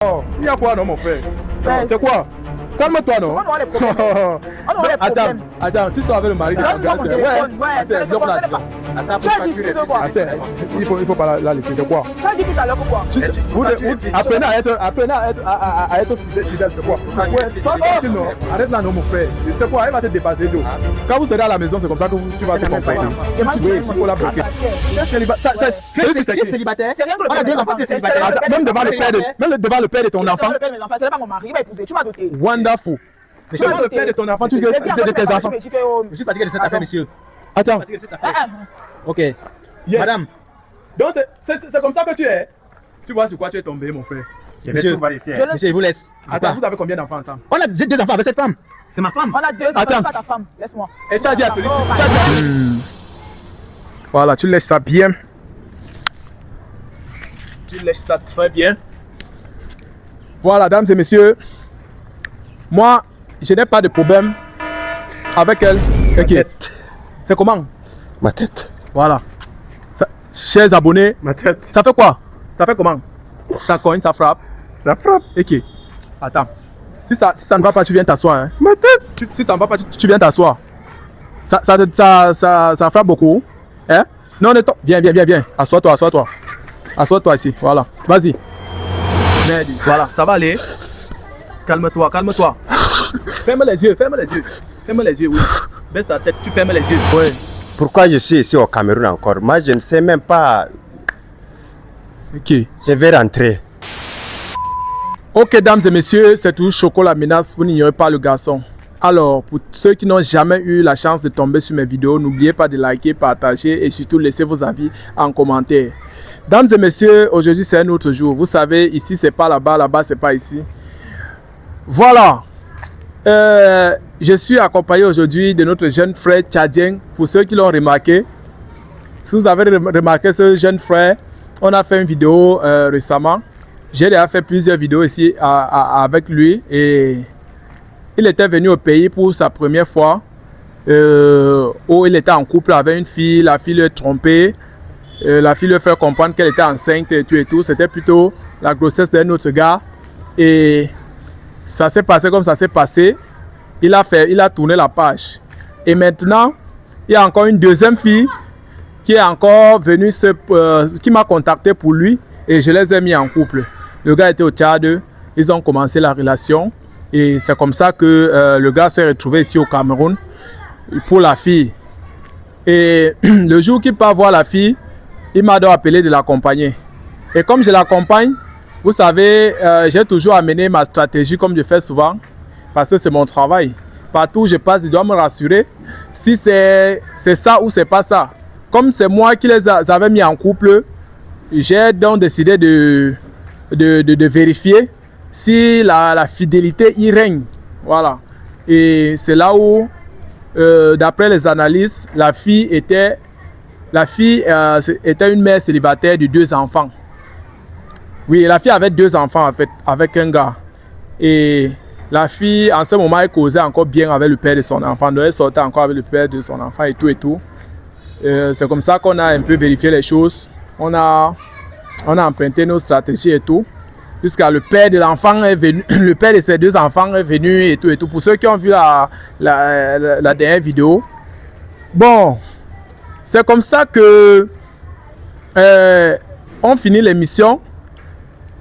Oh, il y a quoi non mon frère? C'est quoi? Calme-toi non? On aura des problèmes. On aura des problèmes. Attends, tu sors avec le mari de Donne-moi mon téléphone. Ouais, c'est pas. Tu as dit ce quoi? Il faut pas la laisser, c'est quoi? Tu as dit tout à l'heure quoi? Apprenez à être fidèle, c'est quoi? Arrête là non mon frère. C'est quoi? Elle va te dépasser d'eau. Quand vous serez à la maison, c'est comme ça que tu vas te comprendre. Il faut la bloquer. C'est célibataire. C'est rien que le père des enfants, c'est célibataire. Même devant le père de ton enfant. Le père de mes enfants, c'est pas mon mari, il va épouser. Tu m'as doté. Wonderful. Mais c'est le père de ton enfant, tu de tes enfants. Je suis fatigué de cette affaire, monsieur. Attends. Ok. Yes. Madame. Donc c'est comme ça que tu es. Tu vois sur quoi tu es tombé, mon frère. Monsieur, je vous laisse. Attends, vous avez combien d'enfants ensemble? J'ai 2 enfants avec cette femme. C'est ma femme. On a 2 enfants, c'est pas ta femme. Laisse-moi. Et tu as dit à Félix. Voilà, tu laisses ça bien. Tu laisses ça très bien. Voilà, dames et messieurs. Moi, je n'ai pas de problème avec elle. Ok. C'est comment? Ma tête. Voilà. Chers abonnés, Ma tête. ça fait quoi? Ça fait comment? Ça cogne, ça frappe. Ça frappe. Ok. Attends. Si ça ne va pas, tu viens t'asseoir. Hein. Ma tête. Si ça ne va pas, tu viens t'asseoir. Ça frappe beaucoup. Hein? Non, viens. Assois-toi. Assois-toi ici. Voilà. Vas-y. Voilà, ça va aller. Calme-toi. Ferme les yeux, oui. Baisse ta tête, tu fermes les yeux. Oui. Pourquoi je suis ici au Cameroun encore? Moi, je ne sais même pas. Ok. Je vais rentrer. Ok, dames et messieurs, c'est toujours Choco la menace. Vous n'ignorez pas le garçon. Alors, pour ceux qui n'ont jamais eu la chance de tomber sur mes vidéos, n'oubliez pas de liker, partager et surtout laisser vos avis en commentaire. Dames et messieurs, aujourd'hui c'est un autre jour. Vous savez, ici c'est pas là-bas, là-bas c'est pas ici. Voilà. Je suis accompagné aujourd'hui de notre jeune frère tchadien. Pour ceux qui l'ont remarqué, si vous avez remarqué ce jeune frère, on a fait une vidéo récemment. J'ai déjà fait plusieurs vidéos ici avec lui et il était venu au pays pour sa première fois où il était en couple avec une fille. La fille lui trompé. La fille lui fait comprendre qu'elle était enceinte et tout. C'était plutôt la grossesse d'un autre gars. Et ça s'est passé comme ça s'est passé. Il a tourné la page. Et maintenant, il y a encore une deuxième fille qui est encore venue, qui m'a contacté pour lui. Et je les ai mis en couple. Le gars était au Tchad. Ils ont commencé la relation. Et c'est comme ça que le gars s'est retrouvé ici au Cameroun pour la fille. Et le jour qu'il part voir la fille, il m'a donc appelé de l'accompagner. Et comme je l'accompagne, vous savez, j'ai toujours amené ma stratégie comme je fais souvent, parce que c'est mon travail. Partout où je passe, je dois me rassurer si c'est ça ou c'est pas ça. Comme c'est moi qui les avais mis en couple, j'ai donc décidé de vérifier si la fidélité y règne. Voilà. Et c'est là où, d'après les analyses, la fille était une mère célibataire de 2 enfants. Oui, la fille avait 2 enfants en fait, avec un gars. Et la fille, en ce moment, elle causait encore bien avec le père de son enfant. Donc elle sortait encore avec le père de son enfant et tout. C'est comme ça qu'on a un peu vérifié les choses. On a emprunté nos stratégies et tout. Jusqu'à le père de l'enfant est venu, le père de ses 2 enfants est venu et tout. Pour ceux qui ont vu la dernière vidéo. Bon, c'est comme ça que on finit l'émission.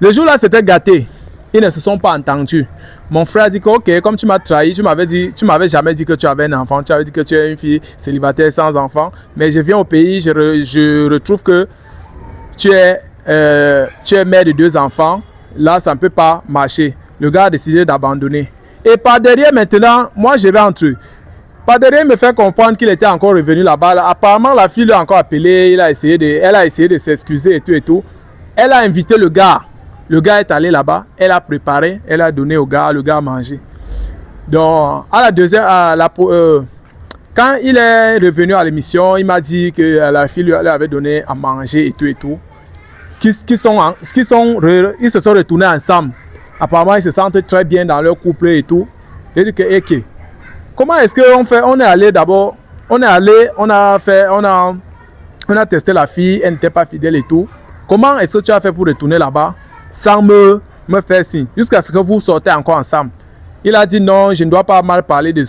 Le jour là, c'était gâté. Ils ne se sont pas entendus. Mon frère a dit que ok, comme tu m'as trahi, tu m'avais jamais dit que tu avais un enfant. Tu avais dit que tu es une fille célibataire sans enfant. Mais je viens au pays, je retrouve que tu es mère de 2 enfants. Là, ça ne peut pas marcher. Le gars a décidé d'abandonner. Et par derrière maintenant, moi je rentre. Par derrière, il me fait comprendre qu'il était encore revenu là-bas. Là. Apparemment, la fille l'a encore appelé. Elle a essayé de s'excuser et tout. Elle a invité le gars. Le gars est allé là-bas. Elle a préparé. Elle a donné au gars. Le gars a mangé. Donc, à la deuxième, quand il est revenu à l'émission, il m'a dit que la fille lui avait donné à manger et tout. Ils se sont retournés ensemble. Apparemment, ils se sentent très bien dans leur couple et tout. J'ai dit que, ok. Comment est-ce qu'on fait? On est allé d'abord, on a testé la fille, elle n'était pas fidèle et tout. Comment est-ce que tu as fait pour retourner là-bas sans me me fait signe, jusqu'à ce que vous sortez encore ensemble. Il a dit non, je ne dois pas mal parler de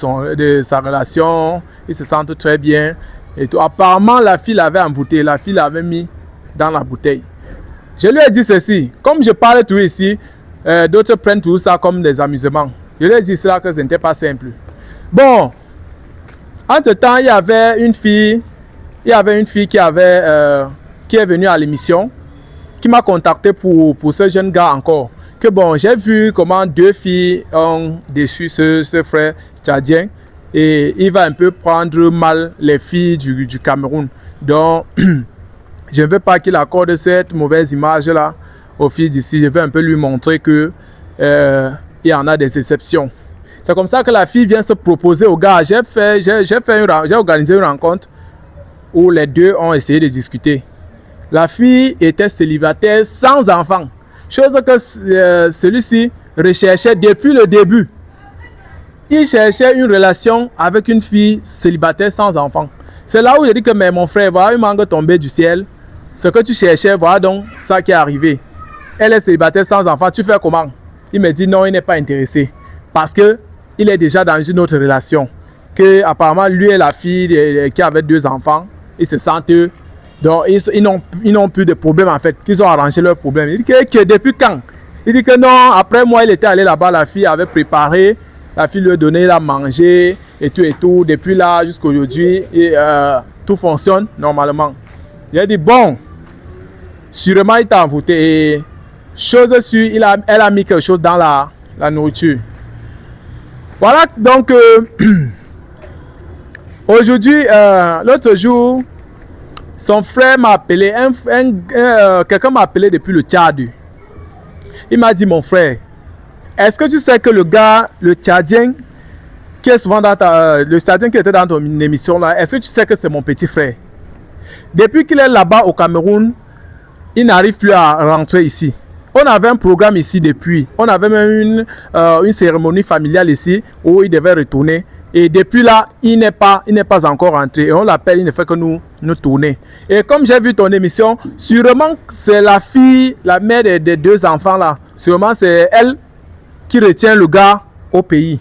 sa relation, il se sent très bien. Et tout. Apparemment, la fille l'avait envoûté, la fille l'avait mis dans la bouteille. Je lui ai dit ceci, comme je parle tout ici, d'autres prennent tout ça comme des amusements. Je lui ai dit cela que ce n'était pas simple. Bon, entre-temps, il y avait une fille qui est venue à l'émission, qui m'a contacté pour ce jeune gars encore. Que bon, j'ai vu comment 2 filles ont déçu ce frère tchadien et il va un peu prendre mal les filles du Cameroun. Donc, je ne veux pas qu'il accorde cette mauvaise image-là aux filles d'ici. Je veux un peu lui montrer que il y en a des exceptions. C'est comme ça que la fille vient se proposer au gars. J'ai organisé une rencontre où les deux ont essayé de discuter. La fille était célibataire sans enfant. Chose que celui-ci recherchait depuis le début. Il cherchait une relation avec une fille célibataire sans enfant. C'est là où j'ai dit que mais mon frère, voilà une mangue tombée du ciel. Ce que tu cherchais, voilà donc ça qui est arrivé. Elle est célibataire sans enfant, tu fais comment? Il me dit non, il n'est pas intéressé. Parce que il est déjà dans une autre relation. Que apparemment lui et la fille qui avait 2 enfants, ils se sentent eux. Donc, ils n'ont plus de problème en fait, qu'ils ont arrangé leurs problèmes. Il dit que depuis quand? Il dit que non, après moi, il était allé là-bas, la fille avait préparé, la fille lui a donné, il a mangé et tout. Depuis là jusqu'à aujourd'hui, tout fonctionne normalement. Il a dit bon, sûrement il t'a envoûté. Et chose sûre, elle a mis quelque chose dans la nourriture. Voilà donc, aujourd'hui, l'autre jour, son frère m'a appelé, quelqu'un m'a appelé depuis le Tchad. Il m'a dit, mon frère, est-ce que tu sais que le gars, le Tchadien, qui est souvent dans le Tchadien qui était dans ton émission là, est-ce que tu sais que c'est mon petit frère? Depuis qu'il est là-bas au Cameroun, il n'arrive plus à rentrer ici. On avait un programme ici depuis. On avait même une cérémonie familiale ici où il devait retourner. Et depuis là, il n'est pas encore rentré. Et on l'appelle, il ne fait que nous tourner. Et comme j'ai vu ton émission, sûrement c'est la fille, la mère des 2 enfants là. Sûrement c'est elle qui retient le gars au pays.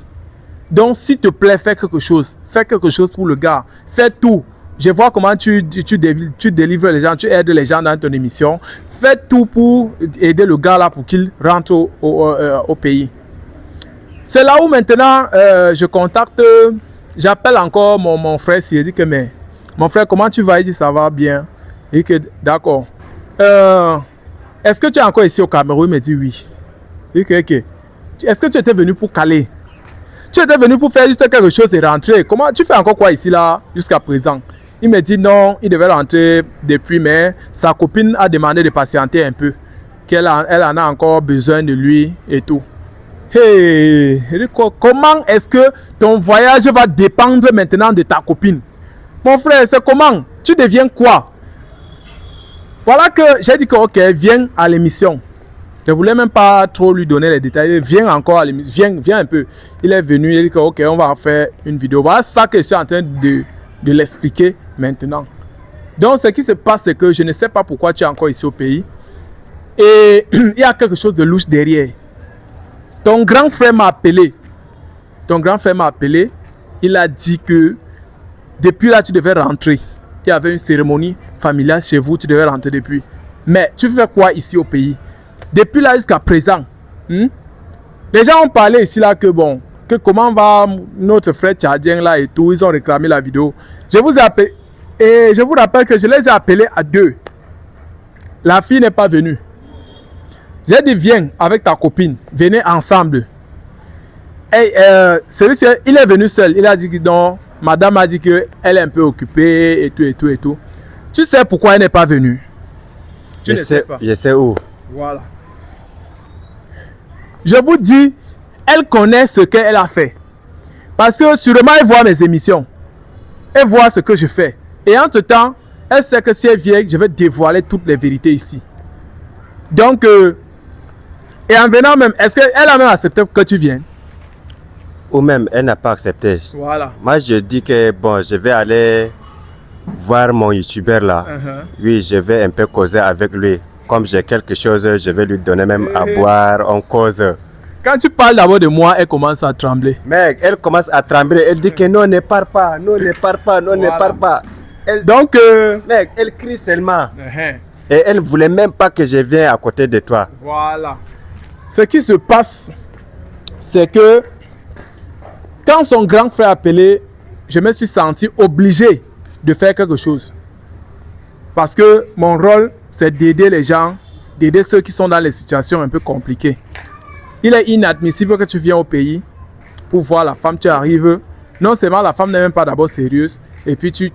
Donc s'il te plaît, fais quelque chose. Fais quelque chose pour le gars. Fais tout. Je vois comment tu délivres les gens, tu aides les gens dans ton émission. Fais tout pour aider le gars là pour qu'il rentre au pays. C'est là où maintenant je contacte, j'appelle encore mon frère. Il dit que mais mon frère, comment tu vas? Il dit ça va bien. Il dit que d'accord. Est-ce que tu es encore ici au Cameroun? Il me dit oui. Il dit que ok. Est-ce que tu étais venu pour caler? Tu étais venu pour faire juste quelque chose et rentrer. Comment tu fais encore quoi ici là jusqu'à présent? Il me dit non, il devait rentrer depuis, mais sa copine a demandé de patienter un peu, qu'elle en a encore besoin de lui et tout. Hey, comment est-ce que ton voyage va dépendre maintenant de ta copine? Mon frère, c'est comment? Tu deviens quoi? Voilà que j'ai dit que ok, viens à l'émission. Je ne voulais même pas trop lui donner les détails. Viens encore à l'émission, viens un peu. Il est venu, il a dit que ok, on va faire une vidéo. Voilà ça que je suis en train de l'expliquer maintenant. Donc ce qui se passe, c'est que je ne sais pas pourquoi tu es encore ici au pays. Et il y a quelque chose de louche derrière. Ton grand frère m'a appelé. Il a dit que depuis là, tu devais rentrer. Il y avait une cérémonie familiale chez vous, tu devais rentrer depuis. Mais tu fais quoi ici au pays? Depuis là jusqu'à présent. Les gens ont parlé ici là que bon, que comment va notre frère tchadien là et tout. Ils ont réclamé la vidéo. Je vous ai appelé. Et je vous rappelle que je les ai appelés à 2. La fille n'est pas venue. J'ai dit viens avec ta copine. Venez ensemble. Et celui-ci, il est venu seul. Il a dit que non. Madame a dit qu'elle est un peu occupée et tout. Tu sais pourquoi elle n'est pas venue? Tu ne sais pas. Je sais où. Voilà. Je vous dis, elle connaît ce qu'elle a fait. Parce que sûrement elle voit mes émissions. Elle voit ce que je fais. Et entre-temps, elle sait que si elle vient, je vais dévoiler toutes les vérités ici. Donc, et en venant même, est-ce qu'elle a même accepté que tu viennes? Ou même, elle n'a pas accepté. Voilà. Moi, je dis que bon, je vais aller voir mon youtubeur là. Oui, je vais un peu causer avec lui. comme j'ai quelque chose, je vais lui donner même à boire, on cause. Quand tu parles d'abord de moi, elle commence à trembler. Mec, elle commence à trembler. Elle dit que non, ne pars pas, non, ne pars pas, non, ne pars pas. Donc, mec, elle crie seulement. Et elle ne voulait même pas que je vienne à côté de toi. Voilà. Ce qui se passe, c'est que quand son grand frère a appelé, je me suis senti obligé de faire quelque chose. Parce que mon rôle, c'est d'aider les gens, d'aider ceux qui sont dans les situations un peu compliquées. Il est inadmissible que tu viennes au pays pour voir la femme, tu arrives. Non seulement la femme n'est même pas d'abord sérieuse, et puis tu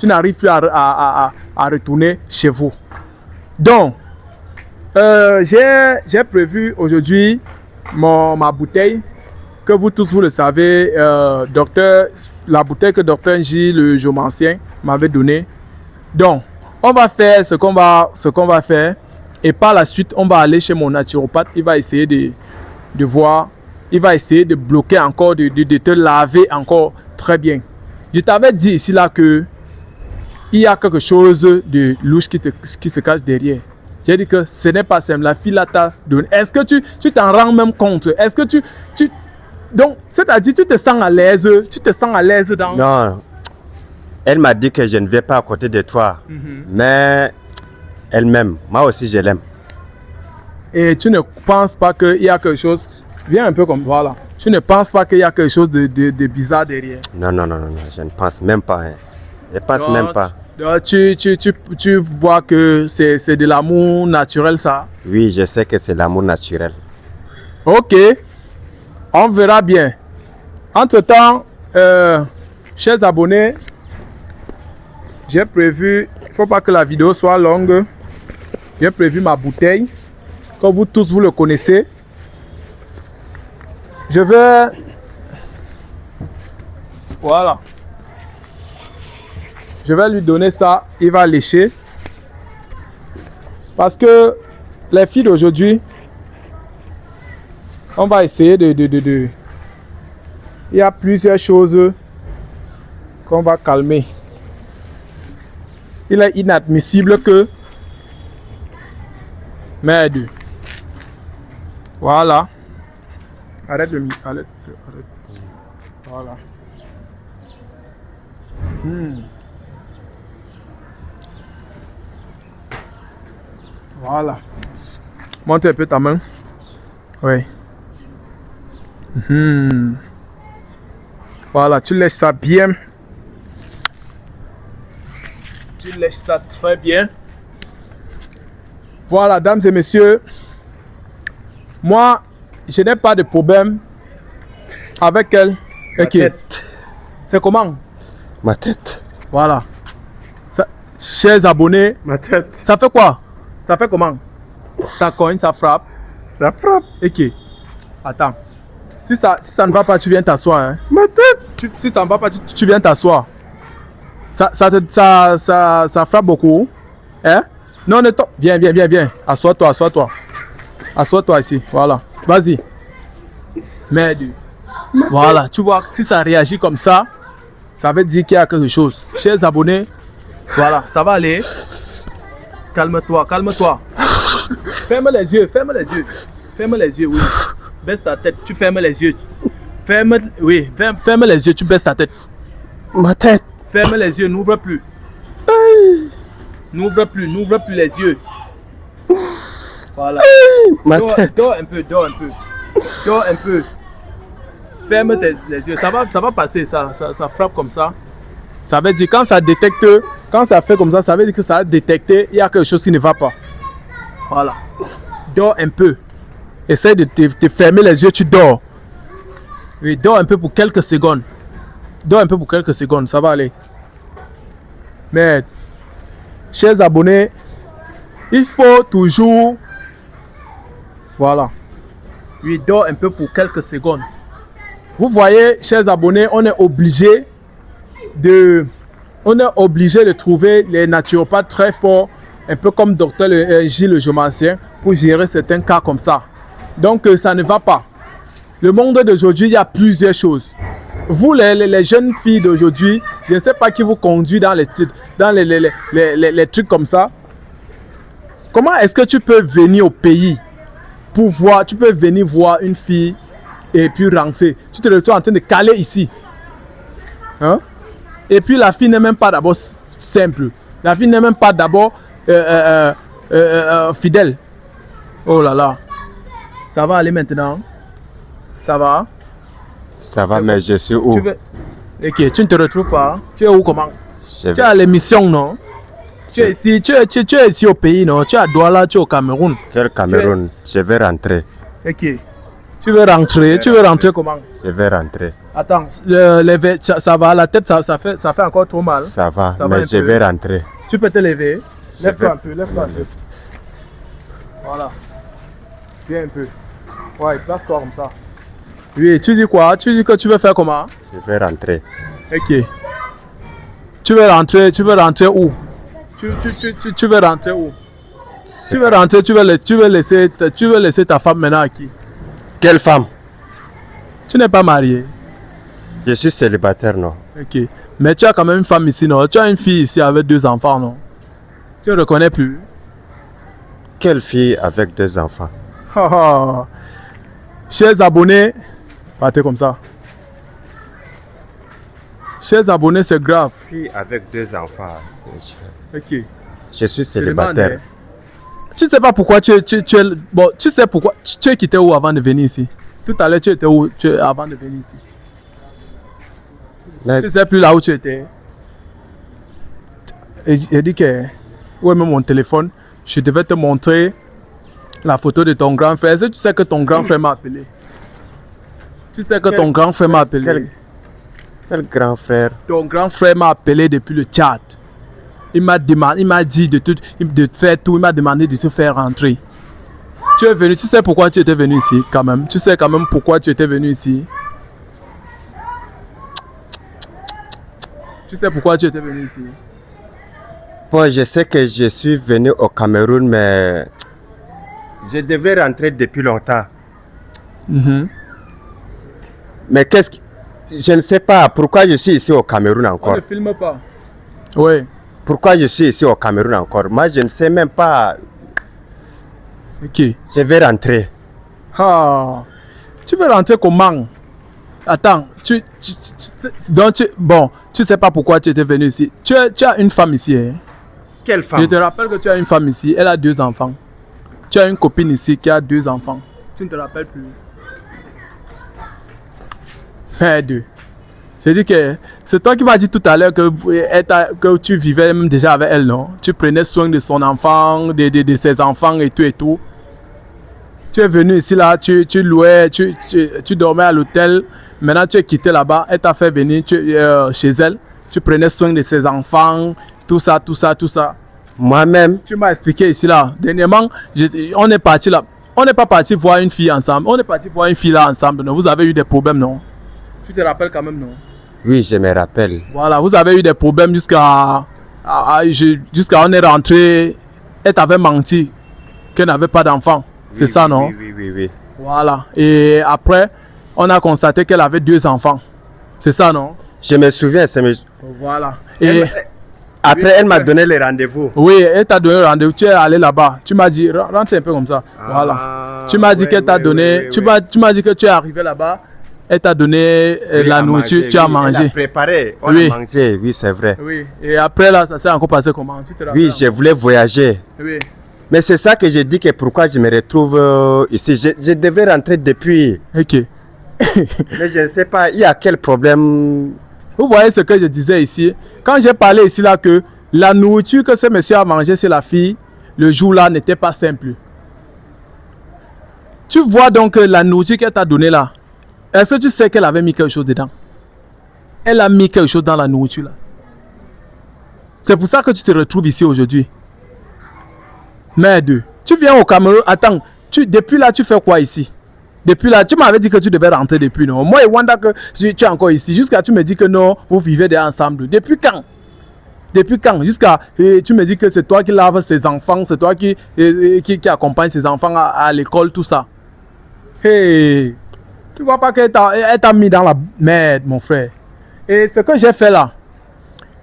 n'arrives plus à retourner chez vous. Donc, j'ai prévu aujourd'hui ma bouteille, que vous tous vous le savez, la bouteille que Dr Nji, le géomancien, m'avait donnée. Donc, on va faire ce qu'on va faire. Et par la suite, on va aller chez mon naturopathe. Il va essayer de voir. Il va essayer de bloquer encore, de te laver encore très bien. Je t'avais dit ici là que il y a quelque chose de louche qui se cache derrière. J'ai dit que ce n'est pas simple. La fille là t'a donné. Est-ce que tu t'en rends même compte? Est-ce que donc, c'est-à-dire, tu te sens à l'aise? Tu te sens à l'aise dans... Non. Elle m'a dit que je ne vais pas à côté de toi. Mais... elle-même, moi aussi je l'aime. Et tu ne penses pas qu'il y a quelque chose, viens un peu comme voilà, tu ne penses pas qu'il y a quelque chose de bizarre derrière? Non, je ne pense même pas. Hein. Je ne pense même pas. Donc, tu vois que c'est de l'amour naturel ça? Oui, je sais que c'est l'amour naturel. Ok, on verra bien. Entre-temps, chers abonnés, j'ai prévu, il ne faut pas que la vidéo soit longue. J'ai prévu ma bouteille, comme vous tous vous le connaissez. Je vais... Voilà. Je vais lui donner ça, il va lécher. Parce que les filles d'aujourd'hui, on va essayer de... Il y a plusieurs choses qu'on va calmer. Il est inadmissible que... Merde. Voilà. Arrête de... Arrête. Voilà. Voilà. Monte un peu ta main. Oui. Voilà, tu lèches ça bien. Tu lèches ça très bien. Voilà, dames et messieurs. Moi, je n'ai pas de problème avec elle. Ok. C'est comment? Ma tête. Voilà. Ça, chers abonnés. Ma tête. Ça fait quoi? Ça fait comment? Ça cogne, ça frappe. Ça frappe. Ok. Attends. Si ça ne va pas, tu viens t'asseoir. Hein? Ma tête. Si ça ne va pas, tu viens t'asseoir. Ça frappe beaucoup. Hein? Non, ne t'en... Viens. Assois-toi. Assois-toi ici. Voilà. Vas-y. Merde. Voilà. Tu vois, si ça réagit comme ça, ça veut dire qu'il y a quelque chose. Chers abonnés, voilà, ça va aller. Calme-toi. Ferme les yeux. Ferme les yeux, oui. Baisse ta tête, tu fermes les yeux. Ferme les yeux, tu baisses ta tête. Ma tête. Ferme les yeux, n'ouvre plus. N'ouvre plus les yeux. Voilà. Dors un peu. Ferme les yeux. Ça va passer, ça frappe comme ça. Ça veut dire quand ça détecte, quand ça fait comme ça veut dire que ça a détecté, il y a quelque chose qui ne va pas. Voilà. Dors un peu. Essaye de te fermer les yeux, tu dors. Oui, dors un peu pour quelques secondes. Ça va aller. Mais, chers abonnés, il faut toujours... Voilà. Oui, dors un peu pour quelques secondes. Vous voyez, chers abonnés, on est obligé de trouver les naturopathes très forts, un peu comme Dr Gilles le géomancien, pour gérer certains cas comme ça. Donc, ça ne va pas. Le monde d'aujourd'hui, il y a plusieurs choses. Vous, les jeunes filles d'aujourd'hui, je ne sais pas qui vous conduit dans les trucs comme ça. comment est-ce que tu peux venir au pays pour voir, tu peux venir voir une fille et puis rentrer. Tu te retrouves en train de caler ici. Hein? Et puis la fille n'est même pas d'abord simple. La fille n'est même pas d'abord fidèle. Oh là là. Ça va aller maintenant? Ça va? Ça va, mais je suis où? Ok, tu ne te retrouves pas? Tu es où comment? Je Tu es à l'émission, non? Tu es ici au pays, non? Tu es à Douala, tu es au Cameroun. Quel Cameroun? Je vais rentrer. Ok. Tu veux rentrer? Tu veux rentrer comment? Je vais rentrer. Attends, ça va, la tête, ça fait encore trop mal. Ça va, Ça va mais un je peu. vais rentrer. Tu peux te lever. Lève-toi vais- un peu, lève-toi un peu. Voilà. Viens un peu. Ouais, place-toi comme ça. Oui, tu dis quoi? Tu dis que tu veux faire comment? Je vais rentrer. Ok. Tu veux rentrer où? Tu veux rentrer où? Tu veux rentrer, tu veux laisser ta femme maintenant à qui? Quelle femme? Tu n'es pas marié. Je suis célibataire, non? Ok. Mais tu as quand même une femme ici, non? Tu as une fille ici avec 2 enfants, non? Tu ne reconnais plus? Quelle fille avec 2 enfants? Chers abonnés, partez comme ça. Chers abonnés, c'est grave. Fille avec 2 enfants. Ok. Je suis Je demande, célibataire. tu sais pas pourquoi bon, tu sais pourquoi tu es quitté où avant de venir ici? Tout à l'heure, tu étais où avant de venir ici? Mais Tu sais plus là où tu étais? Et j'ai dit que, ouais, mais mon téléphone, je devais te montrer la photo de ton grand frère. Est-ce que tu sais que ton grand frère m'a appelé? Tu sais que ton grand frère m'a appelé? quel grand frère? Ton grand frère m'a appelé depuis le Tchad. Il m'a dit de faire tout, il m'a demandé de te faire rentrer. Tu es venu, tu sais pourquoi tu étais venu ici quand même? Tu sais quand même pourquoi tu étais venu ici? Tu sais pourquoi tu étais venu ici? Bon, je sais que je suis venu au Cameroun, mais je devais rentrer depuis longtemps. Mais qu'est-ce que... Je ne sais pas pourquoi je suis ici au Cameroun On encore. ne filme pas. Oui. Pourquoi je suis ici au Cameroun encore? Moi, je ne sais même pas. Ok. Je vais rentrer. Ah. Tu veux rentrer comment? Attends, bon, tu sais pas pourquoi tu étais venu ici. Tu as une femme ici, hein? Quelle Je te rappelle que tu as une femme ici, elle a 2 enfants. Tu as une copine ici qui a 2 enfants. Tu ne te rappelles plus? Merde. J'ai dit que c'est toi qui m'as dit tout à l'heure que tu vivais même déjà avec elle, non? Tu prenais soin de son enfant, de ses enfants et tout. Tu es venu ici là, tu louais, tu dormais à l'hôtel. Maintenant tu es quitté là-bas, elle t'a fait venir chez elle. Tu prenais soin de ses enfants, tout ça. Moi-même, Tu m'as expliqué ici là. Dernièrement, on est parti là. On n'est pas parti voir une fille ensemble. On est parti voir une fille là ensemble. Non? Vous avez eu des problèmes, non? Tu te rappelles quand même, non? oui, je me rappelle. Voilà, vous avez eu des problèmes jusqu'à on est rentré. Elle t'avait menti qu'elle n'avait pas d'enfant. C'est ça, non? Oui. Voilà. Et après, on a constaté qu'elle avait 2 enfants. C'est ça, non? Je me souviens, Voilà. Et après, elle m'a donné les rendez-vous. oui, elle t'a donné rendez-vous. Tu es allé là-bas. Tu m'as dit, rentre un peu comme ça. Voilà. Tu m'as dit qu'elle t'a donné. Tu m'as dit que tu es arrivé là-bas. Elle t'a donné la nourriture. Tu as mangé. Elle a préparé. On Oui. a mangé, oui, c'est vrai. Oui. Et après là, ça s'est encore passé comment? Tu te rappelles? Oui, je voulais voyager. Oui. Mais c'est ça que j'ai dit que pourquoi je me retrouve ici. Je devais rentrer depuis. Ok. Mais je ne sais pas, il y a quel problème. Vous voyez ce que je disais ici. Quand j'ai parlé ici là que la nourriture que ce monsieur a mangé chez la fille, le jour là n'était pas simple. Tu vois donc la nourriture qu'elle t'a donnée là. Est-ce que tu sais qu'elle avait mis quelque chose dedans? Elle a mis quelque chose dans la nourriture là. C'est pour ça que tu te retrouves ici aujourd'hui. Merde. Tu viens au Cameroun. Attends. Depuis là, tu fais quoi ici? Depuis là, tu m'avais dit que tu devais rentrer depuis, non? Moi et Wanda, que tu es encore ici. Jusqu'à tu me dis que non, vous vivez déjà ensemble. Depuis quand? Depuis quand? Jusqu'à tu me dis que c'est toi qui laves ses enfants, c'est toi qui accompagne ses enfants à l'école, tout ça. Hey! Tu vois pas qu'elle t'a mis dans la merde, mon frère. Et ce que j'ai fait là,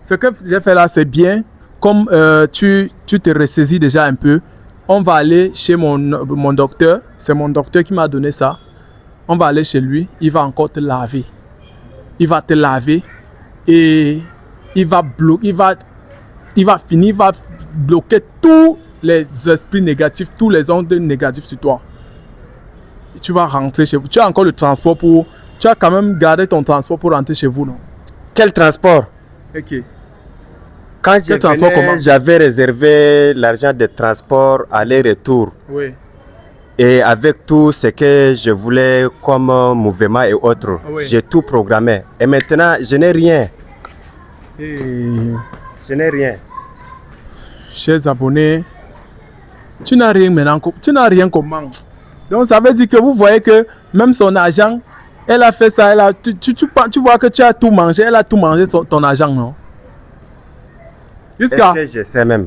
c'est bien. Comme tu te ressaisis déjà un peu, On va aller chez mon docteur. C'est mon docteur qui m'a donné ça. On va aller chez lui. Il va encore te laver. Il va te laver. Et il va finir, il va bloquer tous les esprits négatifs, tous les ondes négatifs sur toi. Et tu vas rentrer chez vous. Tu as encore le transport pour... Tu as quand même gardé ton transport pour rentrer chez vous, non? Quel transport? Ok. Quand Quel transport comment? j'avais réservé l'argent de transport aller-retour. Oui. Et avec tout ce que je voulais comme mouvement et autres, Oui. j'ai tout programmé. Et maintenant, je n'ai rien. Je n'ai rien. Chers abonnés, tu n'as rien maintenant. Tu n'as rien comment? Donc ça veut dire que vous voyez que même son argent, elle a fait ça. Tu vois que tu as tout mangé. Elle a tout mangé ton argent, non? Jusqu'à... Je sais même.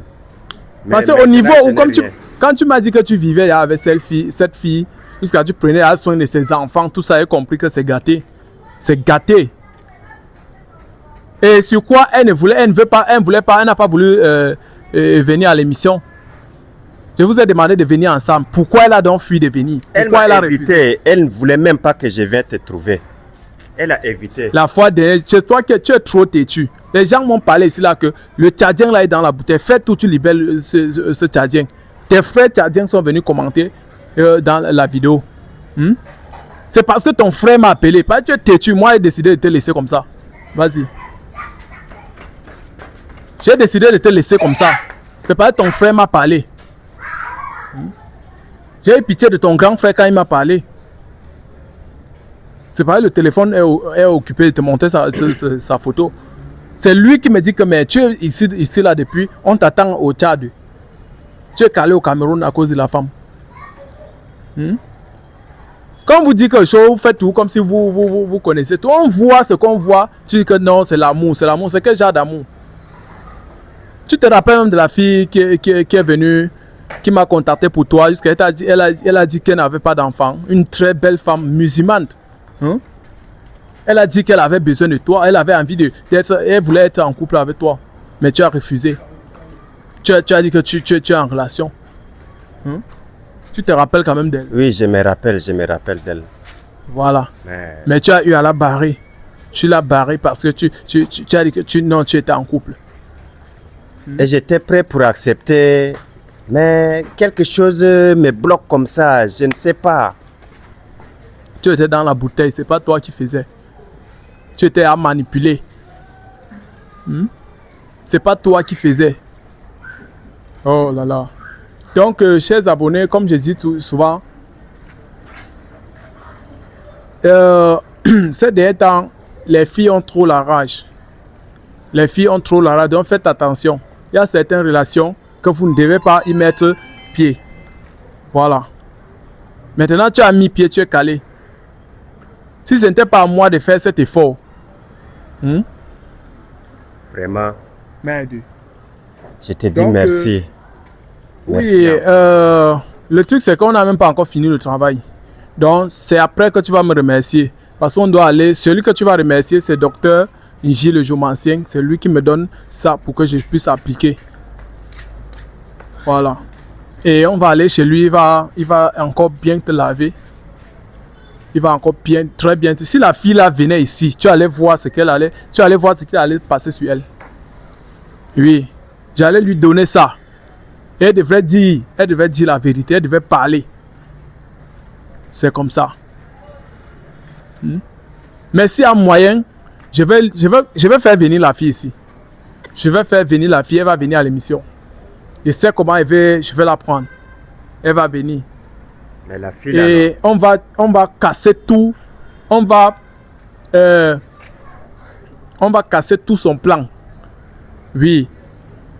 Parce Mais qu'au niveau maintenant, où, je comme n'ai rien. quand tu m'as dit que tu vivais là avec cette fille, jusqu'à tu prenais la soin de ses enfants, tout ça, j'ai compris que c'est gâté. C'est gâté. Et sur quoi elle ne voulait pas, elle n'a pas voulu venir à l'émission. Je vous ai demandé de venir ensemble. Pourquoi elle a donc fui de venir? Pourquoi elle a refusé? Évité. Elle ne voulait même pas que je vienne te trouver. Elle a évité. La fois dernière, chez toi, que tu es trop têtu. Les gens m'ont parlé ici là que le Tchadien là est dans la bouteille. Fais tout, tu libères ce Tchadien. Tes frères Tchadiens sont venus commenter dans la vidéo. C'est parce que ton frère m'a appelé. Pas que tu es têtu. Moi, j'ai décidé de te laisser comme ça. Vas-y. J'ai décidé de te laisser comme ça. C'est parce que ton frère m'a parlé. J'ai eu pitié de ton grand frère quand il m'a parlé. C'est pareil, le téléphone est occupé de te montrer sa photo. C'est lui qui me dit que mais tu es ici là depuis, on t'attend au Tchad. Tu es calé au Cameroun à cause de la femme. Quand vous dites quelque chose, vous faites tout comme si vous connaissez tout. On voit ce qu'on voit, tu dis que non, c'est l'amour, c'est l'amour. C'est quel genre d'amour? Tu te rappelles même de la fille qui est venue, qui m'a contacté pour toi, jusqu'à elle a dit qu'elle n'avait pas d'enfant. Une très belle femme musulmane. Elle a dit qu'elle avait besoin de toi, elle avait envie elle voulait être en couple avec toi, mais tu as refusé. Tu as dit que tu es en relation. Tu te rappelles quand même d'elle? Oui, je me rappelle d'elle. Voilà. Mais tu as eu à la barrer. Tu l'as barrée parce que tu as dit que tu étais en couple. Et j'étais prêt pour accepter, mais quelque chose me bloque comme ça, je ne sais pas. Tu étais dans la bouteille, c'est pas toi qui faisais. Tu étais à manipuler. C'est pas toi qui faisais. Oh là là. Donc, chers abonnés, comme je dis souvent, ces derniers temps, les filles ont trop la rage. Les filles ont trop la rage, donc faites attention. Il y a certaines relations que vous ne devez pas y mettre pied. Voilà. Maintenant, tu as mis pied, tu es calé. Si ce n'était pas à moi de faire cet effort. Vraiment. Merde. Je te dis merci. Merci. Oui, le truc c'est qu'on n'a même pas encore fini le travail. Donc c'est après que tu vas me remercier. Parce qu'on doit aller, celui que tu vas remercier c'est Docteur Nji le Jomancien. C'est lui qui me donne ça pour que je puisse appliquer. Voilà. Et on va aller chez lui, il va encore bien te laver. Il va encore bien, très bien. Si la fille là venait ici, tu allais voir ce qu'elle allait, tu allais voir ce qui allait passer sur elle. Oui, j'allais lui donner ça. Et elle devrait dire la vérité, elle devait parler. C'est comme ça. Mais si à moyen, je vais faire venir la fille ici. Je vais faire venir la fille, elle va venir à l'émission. Je sais comment je vais la prendre. Elle va venir. Mais la fille, et on va casser tout. On va casser tout son plan. Oui.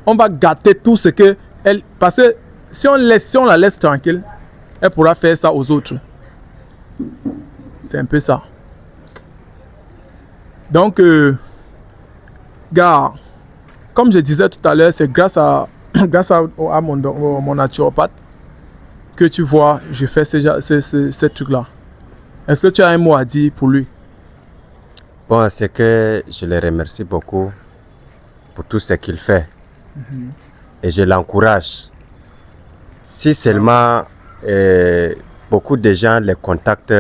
On va gâter tout ce que elle... Parce que si on la laisse tranquille, elle pourra faire ça aux autres. C'est un peu ça. Donc, gars, comme je disais tout à l'heure, c'est grâce à mon naturopathe que tu vois, je fais ce truc-là. Est-ce que tu as un mot à dire pour lui? Bon, c'est que je le remercie beaucoup pour tout ce qu'il fait. Et je l'encourage. Si seulement beaucoup de gens les contactent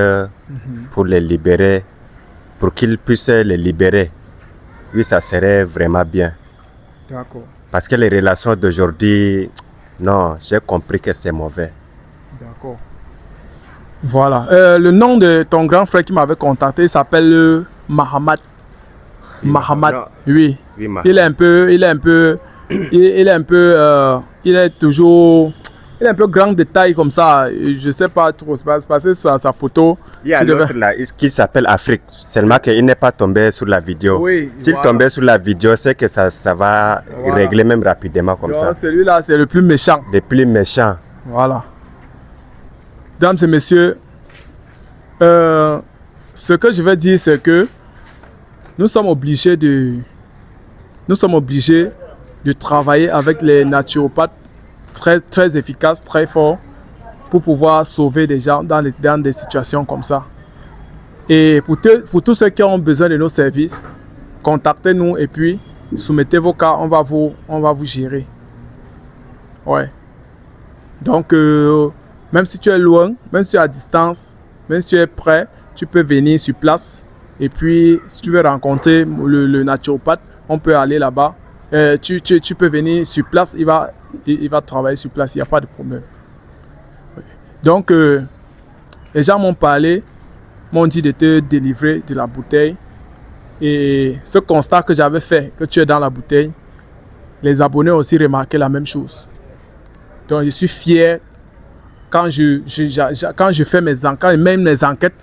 pour les libérer, pour qu'ils puissent les libérer, oui, ça serait vraiment bien. D'accord. Parce que les relations d'aujourd'hui, non, j'ai compris que c'est mauvais. D'accord. Voilà. Le nom de ton grand frère qui m'avait contacté s'appelle Mahamat. Mahamat. Oui. Oui, Il est un peu, il est un peu grand de taille comme ça. Je sais pas trop. C'est parce que sa photo. Il y a l'autre là qui s'appelle Afrique. Seulement qu'il n'est pas tombé sur la vidéo. Oui, S'il tombait sur la vidéo, c'est que ça va régler même rapidement comme ça. Celui-là, c'est le plus méchant. Le plus méchant. Voilà. Mesdames et messieurs, ce que je vais dire, c'est que nous sommes obligés de travailler avec les naturopathes très efficaces, très forts, pour pouvoir sauver des gens dans des situations comme ça. Et pour tous ceux qui ont besoin de nos services, contactez-nous et puis soumettez vos cas, on va vous gérer. Ouais. Donc, même si tu es loin, même si tu es à distance, même si tu es prêt, tu peux venir sur place. Et puis, si tu veux rencontrer le naturopathe, on peut aller là-bas. Tu peux venir sur place, il va travailler sur place, il n'y a pas de problème. Oui. Donc, les gens m'ont parlé, m'ont dit de te délivrer de la bouteille. Et ce constat que j'avais fait, que tu es dans la bouteille, les abonnés ont aussi remarqué la même chose. Donc, je suis fier quand je fais même mes enquêtes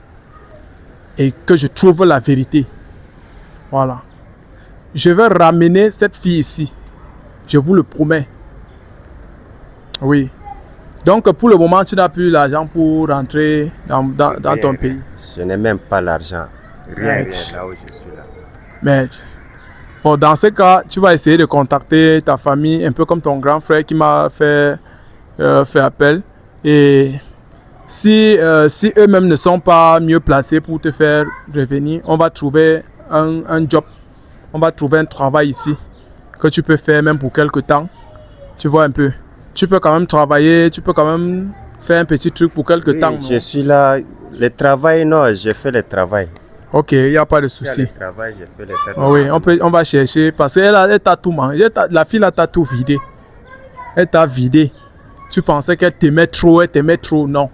et que je trouve la vérité. Voilà. Je vais ramener cette fille ici. Je vous le promets. Oui. Donc, pour le moment, tu n'as plus l'argent pour rentrer dans ton pays. Je n'ai même pas l'argent. Rien là où je suis là. Mais, bon, dans ce cas, tu vas essayer de contacter ta famille, un peu comme ton grand frère qui m'a fait appel. Et si eux-mêmes ne sont pas mieux placés pour te faire revenir, on va trouver un job. On va trouver un travail ici que tu peux faire même pour quelque temps. Tu vois un peu. Tu peux quand même travailler, tu peux quand même faire un petit truc pour quelque temps. Je suis là. Le travail, non, j'ai fait le travail. Ok, il n'y a pas de souci. Le travail, j'ai fait le travail. Oui, on va chercher parce qu'elle t'a tout mangé. La fille là t'a tout vidé. Elle t'a vidé. Tu pensais qu'elle t'aimait trop, non.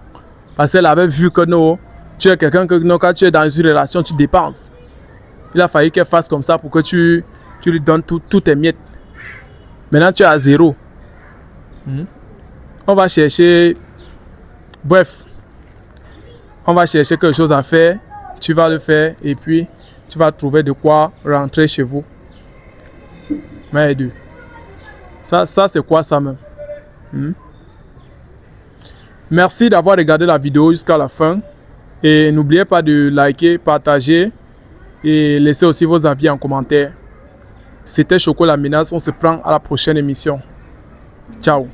Parce qu'elle avait vu que non, tu es quelqu'un que non, quand tu es dans une relation, tu dépenses. Il a fallu qu'elle fasse comme ça pour que tu lui donnes tous tes miettes. Maintenant, tu es à zéro. On va chercher... Bref. On va chercher quelque chose à faire. Tu vas le faire et puis tu vas trouver de quoi rentrer chez vous. Mais deux. Ça c'est quoi ça même? Merci d'avoir regardé la vidéo jusqu'à la fin. Et n'oubliez pas de liker, partager et laissez aussi vos avis en commentaire. C'était Choco la Menace. On se prend à la prochaine émission. Ciao.